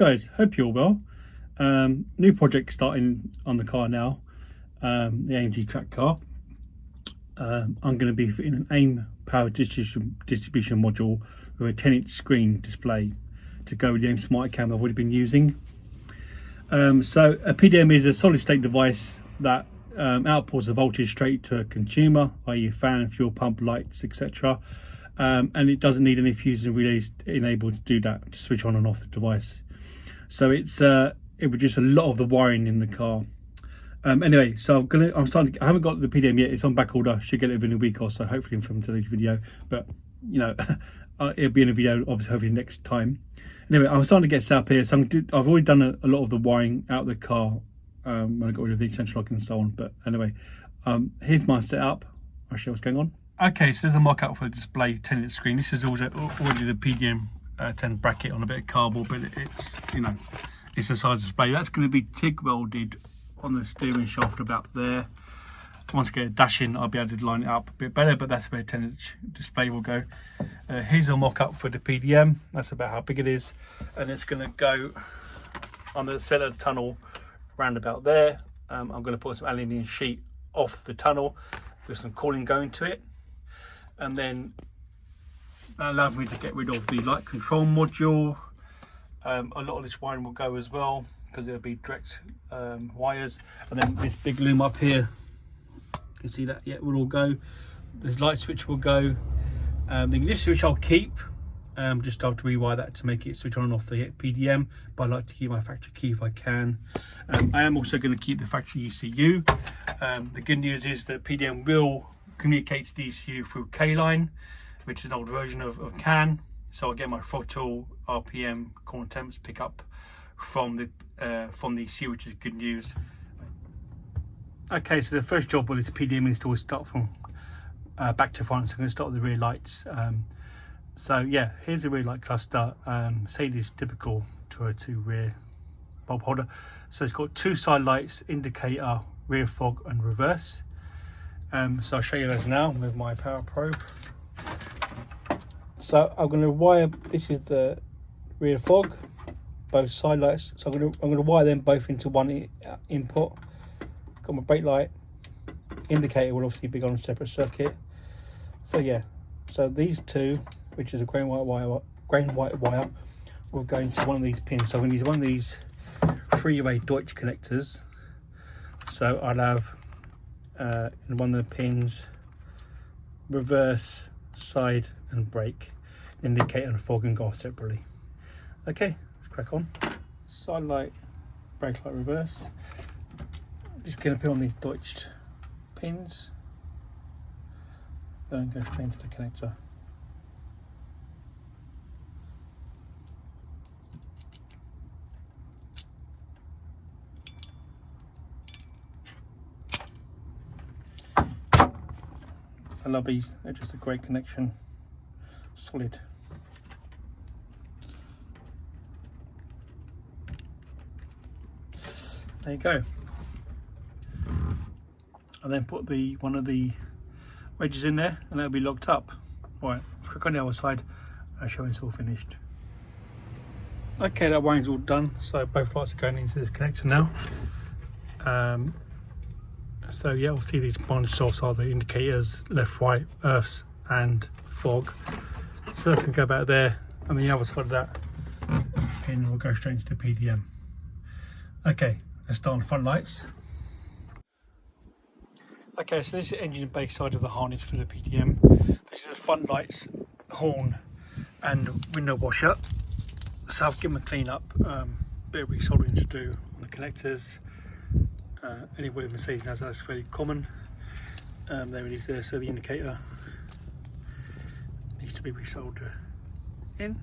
guys, hope you're well. New project starting on the car now, the AMG track car. I'm going to be fitting an AIM power distribution module with a 10-inch screen display to go with the AIM Smart Cam I've already been using. So a PDM is a solid state device that outputs the voltage straight to a consumer, i.e. fan, fuel pump, lights, etc. And it doesn't need any fuses and relays enabled to do that, to switch on and off the device. So it reduces a lot of the wiring in the car. Anyway, so I haven't got the PDM yet. It's on back order. Should get it within a week or so, hopefully from today's video. But you know, it'll be in a video obviously hopefully next time. Anyway, I'm starting to get set up here. So I've already done a lot of the wiring out of the car when I got rid of the extension lock and so on. But anyway, here's my setup. I'll show you what's going on. Okay, so there's a mock-up for the display 10-inch screen. This is already the PDM 10 bracket on a bit of cardboard, but it's, you know, it's a size display. That's going to be TIG welded on the steering shaft about there. Once I get a dash in, I'll be able to line it up a bit better, but that's where a 10-inch display will go. Here's a mock-up for the PDM. That's about how big it is, and it's going to go on the centre tunnel round about there. I'm going to put some aluminium sheet off the tunnel with some cooling going to it, and then that allows me to get rid of the light control module. A lot of this wiring will go as well because it'll be direct wires, and then this big loom up here, you can see that, yeah, it will all go. This light switch will go. The ignition switch I'll keep, just have to rewire that to make it switch on and off the PDM, but I like to keep my factory key if I can. I am also going to keep the factory ECU. The good news is that PDM will communicate to the ECU through K-line, which is an old version of CAN. So I get my throttle, RPM, corner temps pick up from the ECU, which is good news. Okay, so the first job with this PDM install is start from back to front. So I'm going to start with the rear lights. So yeah, here's the rear light cluster. Mercedes typical 202 rear bulb holder. So it's got two side lights, indicator, rear fog and reverse. So I'll show you those now with my power probe. So I'm going to wire, this is the rear fog, both side lights. So I'm going to wire them both into one input. Got my brake light, indicator will obviously be on a separate circuit. So yeah, so these two, which is a grey and white wire, will go into one of these pins. So I'm going to use one of these 3-way Deutsch connectors. So I'll have in one of the pins reverse, side and brake, indicator and fog and go off separately. Okay, let's crack on. Side light, brake light, reverse. I'm just going to put on these Deutsch pins, then go straight into the connector. I love these, they're just a great connection, solid. There you go. And then put one of the wedges in there and that'll be locked up. Right, click on the other side, I'll show you it's all finished. Okay, that wiring's all done, so both lights are going into this connector now. So yeah, obviously these branch offs are the indicators, left, right, earths and fog. So that's going to go back there, and the other side of that pin will go straight into the PDM. Okay, let's start on the front lights. Okay, so this is the engine bay side of the harness for the PDM. This is the front lights, horn and window washer. So I've given them a clean up, bit of resoldering to do on the connectors. Anybody with Mercedes knows that's fairly common. There it is there, so the indicator needs to be resoldered in.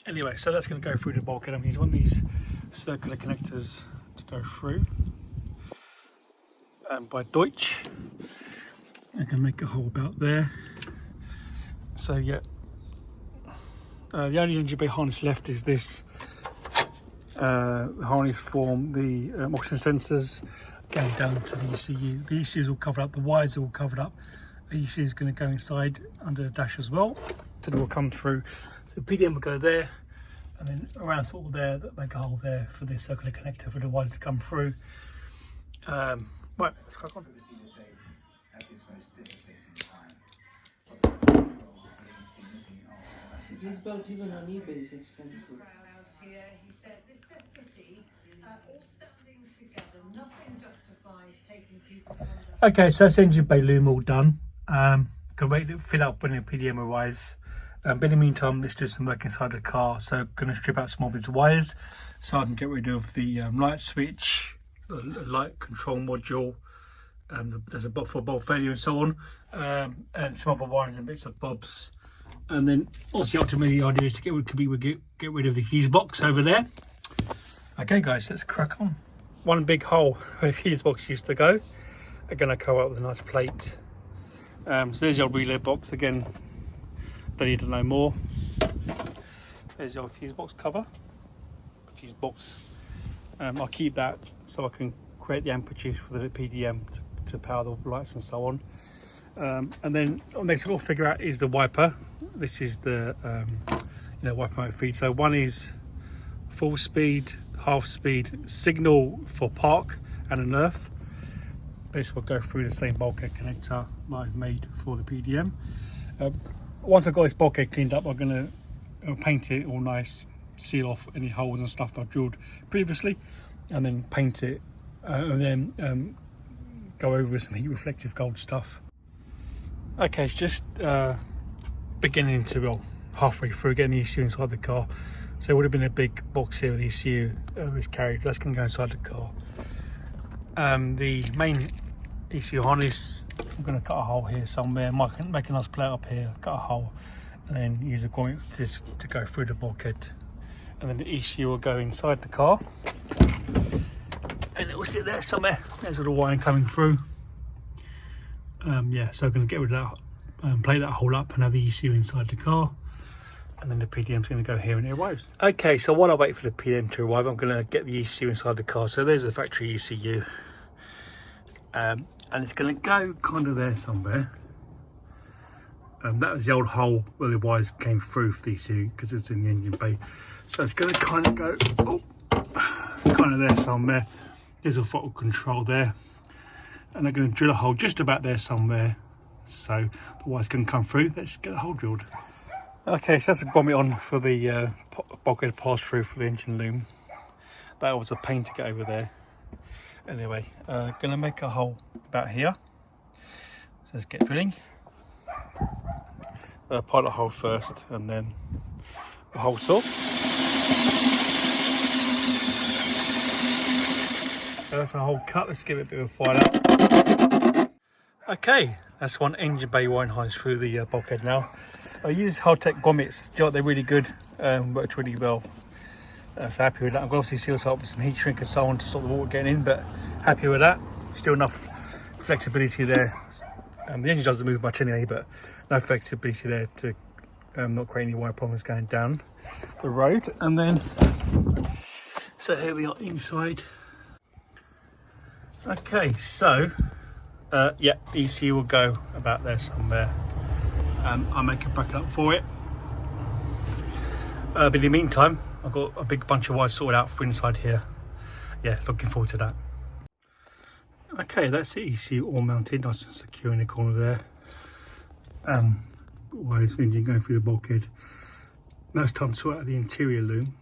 Anyway, so that's going to go through the bulkhead. I'm using one of these circular connectors to go through. By Deutsch. I can make a hole about there. So yeah. The only engine bay harness left is this harness from the oxygen sensors going down to the ECU. The ECU is all covered up, the wires are all covered up, ECU is going to go inside under the dash as well. So it will come through. So the PDM will go there, and then around sort of there, that make a hole there for the circular connector for the wires to come through. Right, let's crack on. This belt even on eBay is expensive. He said necessity, all standing together, nothing justifies taking people from the... Okay, so that's engine bay loom all done. Can wait to fill up when the PDM arrives. But in the meantime, let's do some work inside the car. So going to strip out some of its wires so I can get rid of the light switch, the light control module, there's a bot for bulb failure and so on, and some other wirings and bits of bobs. And then obviously ultimately the idea is to get rid of the fuse box over there. Okay guys, let's crack on. One big hole where the fuse box used to go. I'm going to cover up with a nice plate. So there's your relay box again. Don't need to know more. There's your fuse box cover. Fuse box. I'll keep that so I can create the amperage for the PDM to power the lights and so on. And then next we'll figure out is the wiper. This is the wiper mode feed. So one is full speed, half speed, signal for park and an earth. This will go through the same bulkhead connector I've made for the PDM. Once I've got this bulkhead cleaned up, I'm going to paint it all nice, seal off any holes and stuff I've drilled previously, and then paint it, and then go over with some heat reflective gold stuff. Okay, it's just beginning to, well, halfway through getting the ECU inside the car. So it would have been a big box here with the ECU was carried. That's going to go inside the car. The main ECU harness, I'm going to cut a hole here somewhere, make a nice plate up here, cut a hole, and then use a grommet to go through the bulkhead. And then the ECU will go inside the car, and it will sit there somewhere. There's a little wiring coming through. Yeah, so I'm going to get rid of that, plate that hole up and have the ECU inside the car, and then the PDM's going to go here when it arrives. Okay, so while I wait for the PDM to arrive, I'm going to get the ECU inside the car. So there's the factory ECU, and it's going to go kind of there somewhere. That was the old hole where the wires came through for the ECU because it's in the engine bay. So it's going to kind of go, kind of there somewhere. There's a throttle control there. And I'm going to drill a hole just about there somewhere, so the wire's going to come through. Let's get the hole drilled. Okay, so that's a grommet on for the bulkhead pass through for the engine loom. That was a pain to get over there. Anyway, going to make a hole about here. So let's get drilling. Pilot hole first, and then the hole saw. So that's a hole cut. Let's give it a bit of a fire out. Okay, that's one engine bay wiring harness through the bulkhead now. I use Haltech grommets. Do you know what, they're really good. Worked really well. So happy with that. I'm going to obviously seal this up with some heat shrink and so on to stop the water getting in, but happy with that. Still enough flexibility there. The engine doesn't move much anyway, but no flexibility there to not create any wire problems going down the road. And then, so here we are inside. Okay, so yeah, ECU will go about there somewhere. I'll make a bracket up for it. But in the meantime, I've got a big bunch of wires sorted out for inside here. Yeah, looking forward to that. Okay, that's the ECU all mounted, nice and secure in the corner there. Wires, engine going through the bulkhead. Now it's time to sort out the interior loom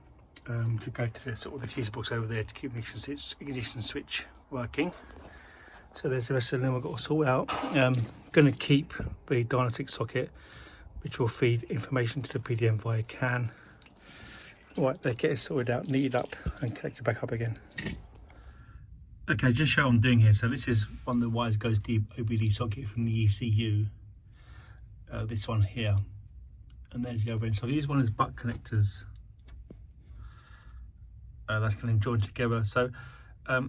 to go to the sort of the fuse box over there to keep the ignition switch working. So there's the rest of the loom I've got to sort out. Going to keep the diagnostic socket, which will feed information to the PDM via CAN. Right, they get it sorted out, kneaded up, and connected back up again. Okay, just show what I'm doing here. So this is one of the wires goes to the OBD socket from the ECU. This one here, and there's the other end. So I've used one of those butt connectors. That's going to join together. So I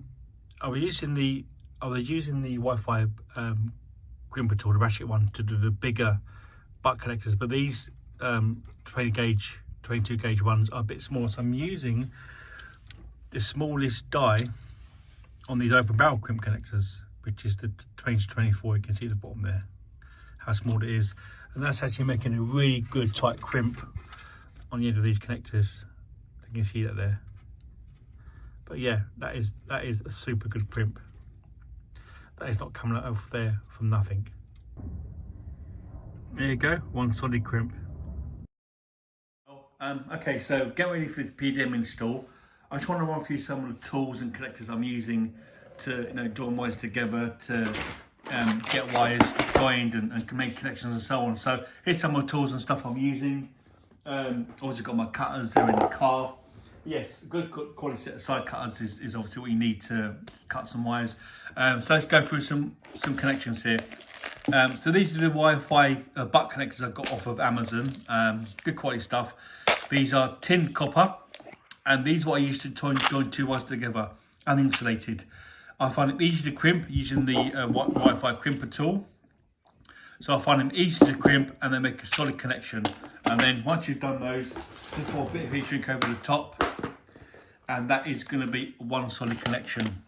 was using the Wi-Fi crimper tool, the ratchet one, to do the bigger butt connectors, but these 20 gauge, 22 gauge ones are a bit smaller. So I'm using the smallest die on these open barrel crimp connectors, which is the 20 to 24. You can see the bottom there. how small it is, and that's actually making a really good tight crimp on the end of these connectors. You can see that there. But yeah, that is a super good crimp. That is not coming out of there from nothing. There you go, one solid crimp. Okay, so get ready for the PDM install. I just want to run through some of the tools and connectors I'm using to join wires together to get wires joined and make connections and so on. So here's some of the tools and stuff I'm using. Also got my cutters, they're in the car. Yes, good quality set of side cutters is obviously what you need to cut some wires. So let's go through some connections here. So these are the Wi-Fi butt connectors I got off of Amazon. Good quality stuff. These are tin copper, and these are what I used to join two wires together, uninsulated. I find it easy to crimp using the Wi-Fi crimper tool. So I find them easy to crimp and then make a solid connection. And then once you've done those, just pour a bit of heat shrink over the top, and that is going to be one solid connection.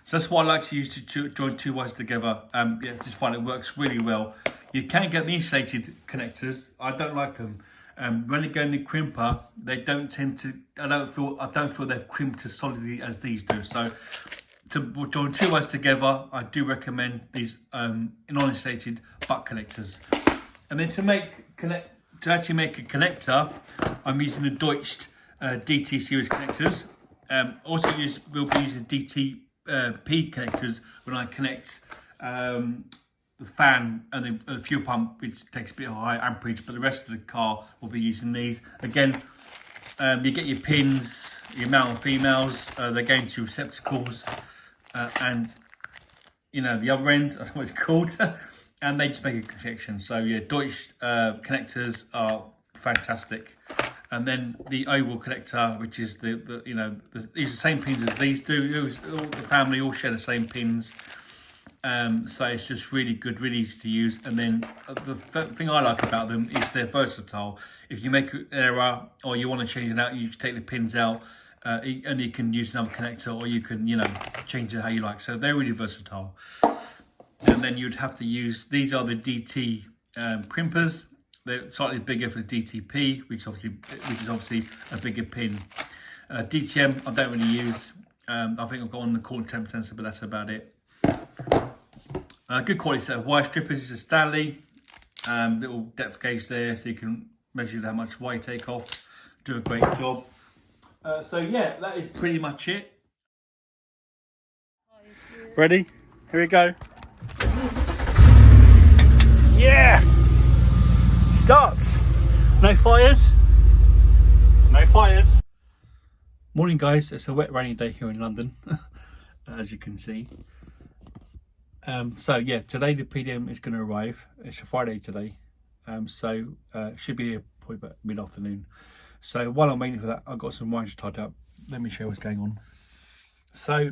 So that's what I like to use to join two wires together. Yeah, just find it works really well. You can get the insulated connectors. I don't like them. When they go in the crimper, they don't tend to. I don't feel they're crimped as solidly as these do. So to join two wires together, I do recommend these non-insulated butt connectors. And then to actually make a connector, I'm using the Deutsch DT series connectors. Also we'll be using DT P connectors when I connect the fan and the fuel pump, which takes a bit of high amperage, but the rest of the car will be using these. Again, you get your pins, your male and females, they're going to receptacles, and the other end, I don't know what it's called, and they just make a connection. So yeah, Deutsch connectors are fantastic. And then the oval connector, which is these are the same pins as these do. All the family all share the same pins. So it's just really good, really easy to use. And then the thing I like about them is they're versatile. If you make an error or you want to change it out, you just take the pins out and you can use another connector, or you can, change it how you like. So they're really versatile. And then you'd have to use, these are the DT crimpers. They're slightly bigger for the DTP, which is obviously a bigger pin. DTM I don't really use. I think I've got on the core temp sensor, but that's about it. Good quality set of wire strippers. This is Stanley. Little depth gauge there, so you can measure how much wire you take off. Do a great job. So yeah, that is pretty much it. Ready? Here we go. Yeah! Starts. No fires. No fires. Morning guys, it's a wet rainy day here in London, as you can see. So yeah, today the PDM is going to arrive. It's a Friday today, so should be here probably about mid-afternoon. So while I'm waiting for that, I've got some wires tied up. Let me show you what's going on. So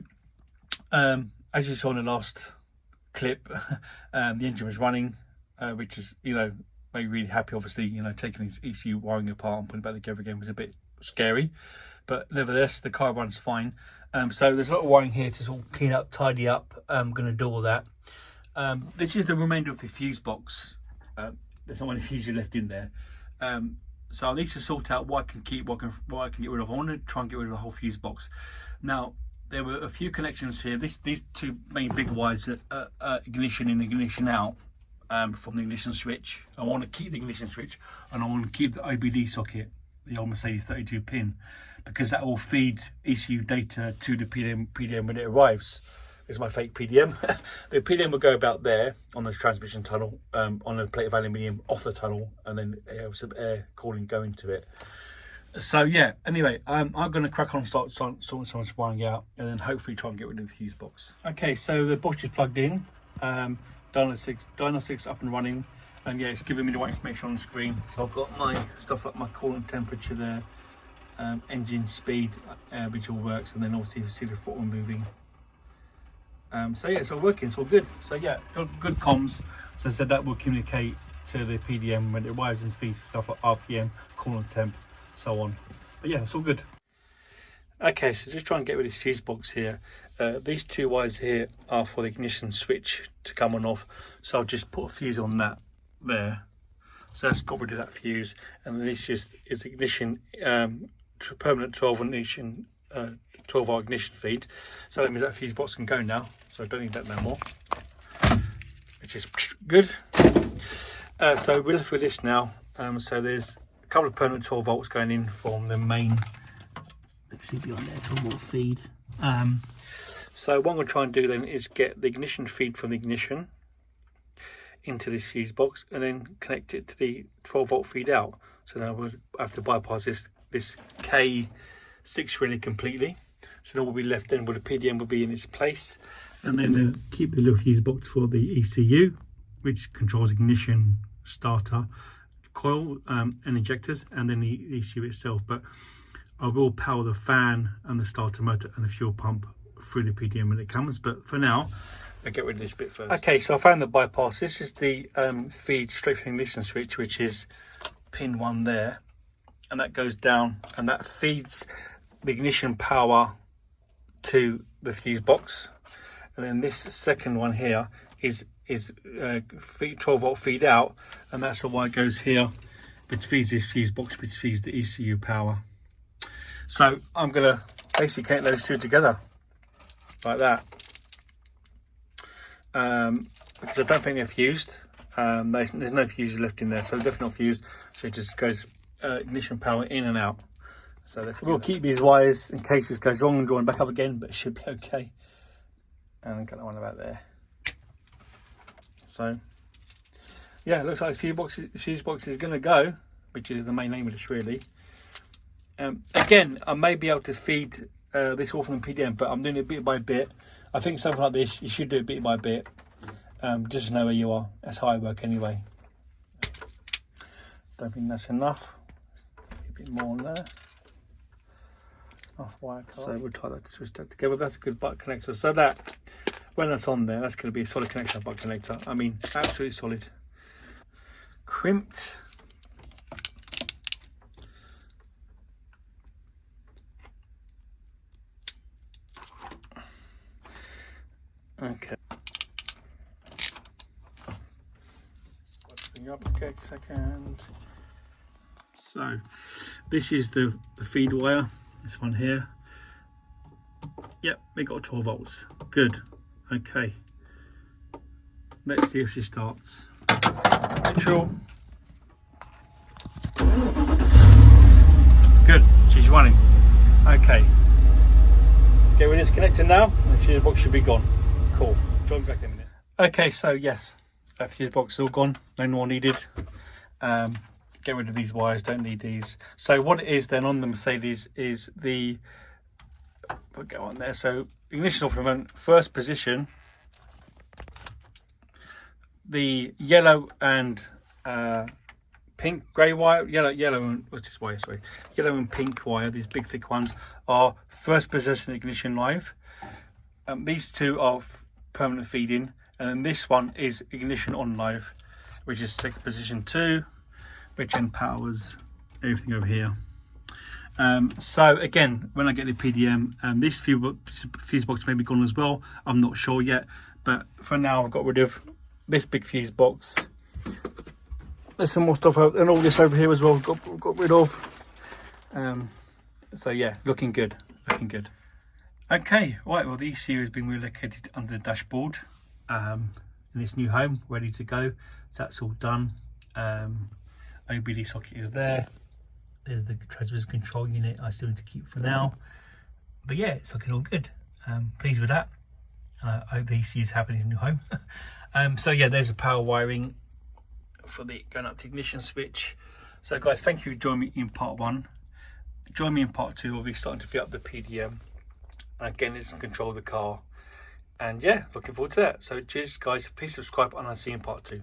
as you saw in the last clip, the engine was running, which is made me really happy. Obviously, taking these ECU wiring apart and putting it back together again was a bit scary, but nevertheless the car runs fine. So there's a lot of wiring here to sort of clean up, tidy up. I'm going to do all that. This is the remainder of the fuse box. There's not many fuses left in there. So I need to sort out what I can keep, what I can get rid of. I want to try and get rid of the whole fuse box. Now, there were a few connections here. These two main big wires, ignition in, ignition out, from the ignition switch. I want to keep the ignition switch, and I want to keep the OBD socket, the old Mercedes 32 pin, because that will feed ECU data to the PDM when it arrives. This is my fake PDM. The PDM will go about there on the transmission tunnel, on a plate of aluminium off the tunnel, and then some air cooling go into it. So yeah, anyway, I'm going to crack on and start sorting some wiring out, and then hopefully try and get rid of the fuse box. Okay, so the box is plugged in. Dyno 6 up and running, and yeah, it's giving me the right information on the screen. So I've got my stuff like my coolant temperature there, engine speed, which all works, and then obviously you can see the throttle moving. So yeah, it's all working, it's all good. So yeah, good comms. So I said that will communicate to the PDM when it arrives and feeds stuff like RPM, coolant temp, so on. But yeah, it's all good. Okay, so just try and get rid of this fuse box here. These two wires here are for the ignition switch to come on off. So I'll just put a fuse on that there. So that's got rid of that fuse. And this is ignition, permanent 12 ignition, 12 volt ignition feed. So that means that fuse box can go now. So I don't need that no more. Which is good. So we're left with this now. So there's a couple of permanent 12 volts going in from the main. You can see behind there, 12 volt feed. So what I'm going to try and do then is get the ignition feed from the ignition into this fuse box and then connect it to the 12 volt feed out. So now we'll have to bypass this K6 relay completely. So then what will be left then, well, the PDM will be in its place. And then keep the little fuse box for the ECU, which controls ignition, starter, coil and injectors, and then the ECU itself. But I will power the fan and the starter motor and the fuel pump through the PDM when it comes. But for now, I'll get rid of this bit first. Okay, so I found the bypass. This is the feed straight from the ignition switch, which is pin 1 there. And that goes down and that feeds the ignition power to the fuse box. And then this second one here is 12 volt feed out. And that's the wire goes here, which feeds this fuse box, which feeds the ECU power. So I'm going to basically connect those two together like that, because I don't think they're fused. There's no fuses left in there, so they're definitely not fused. So it just goes ignition power in and out. So we'll keep these wires in case this goes wrong and draw them back up again, but it should be okay. And get that one about there. So yeah, it looks like the fuse box is going to go, which is the main aim of this really. Again, I may be able to feed this all from the PDM, but I'm doing it bit by bit. I think something like this, you should do it bit by bit. Just to know where you are. That's how I work anyway. Don't think that's enough. A bit more on there. Off wire card. So we'll try that, twist that together. That's a good butt connector. So that, when that's on there, that's going to be a solid connection, butt connector. I mean, absolutely solid. Crimped. Okay. Up okay, second. So this is the feed wire, this one here. Yep, we got 12 volts. Good. Okay. Let's see if she starts. Neutral. Good, she's running. Okay. Get rid of this connector now, and the fuse box should be gone. Cool. Join back in a minute. Okay, so yes, that fuse box is all gone. No more needed. Get rid of these wires. Don't need these. So what it is then on the Mercedes is the. We'll go on there. So ignition off for a moment. First position. The yellow and pink, grey wire. Yellow and what's this wire? Sorry, yellow and pink wire. These big thick ones are first position ignition live. These two are permanent feeding, and then this one is ignition on live, which is second position 2, which then powers everything over here. So again, when I get the PDM, this fuse box may be gone as well. I'm not sure yet, but for now I've got rid of this big fuse box. There's some more stuff out, and all this over here as well. Got rid of. So yeah, looking good. Looking good. Okay, right, well the ECU has been relocated under the dashboard in this new home, ready to go. So that's all done. OBD socket is there. There's the transmission control unit I still need to keep for now. But yeah, it's looking all good. Pleased with that. I hope the ECU is happy in his new home. So yeah, there's the power wiring for the going up to ignition switch. So guys, thank you for joining me in part 1. Join me in part 2. We'll be starting to fit up the PDM. Again, it's control of the car, and yeah, looking forward to that. So cheers guys, please subscribe, and I'll see you in part 2.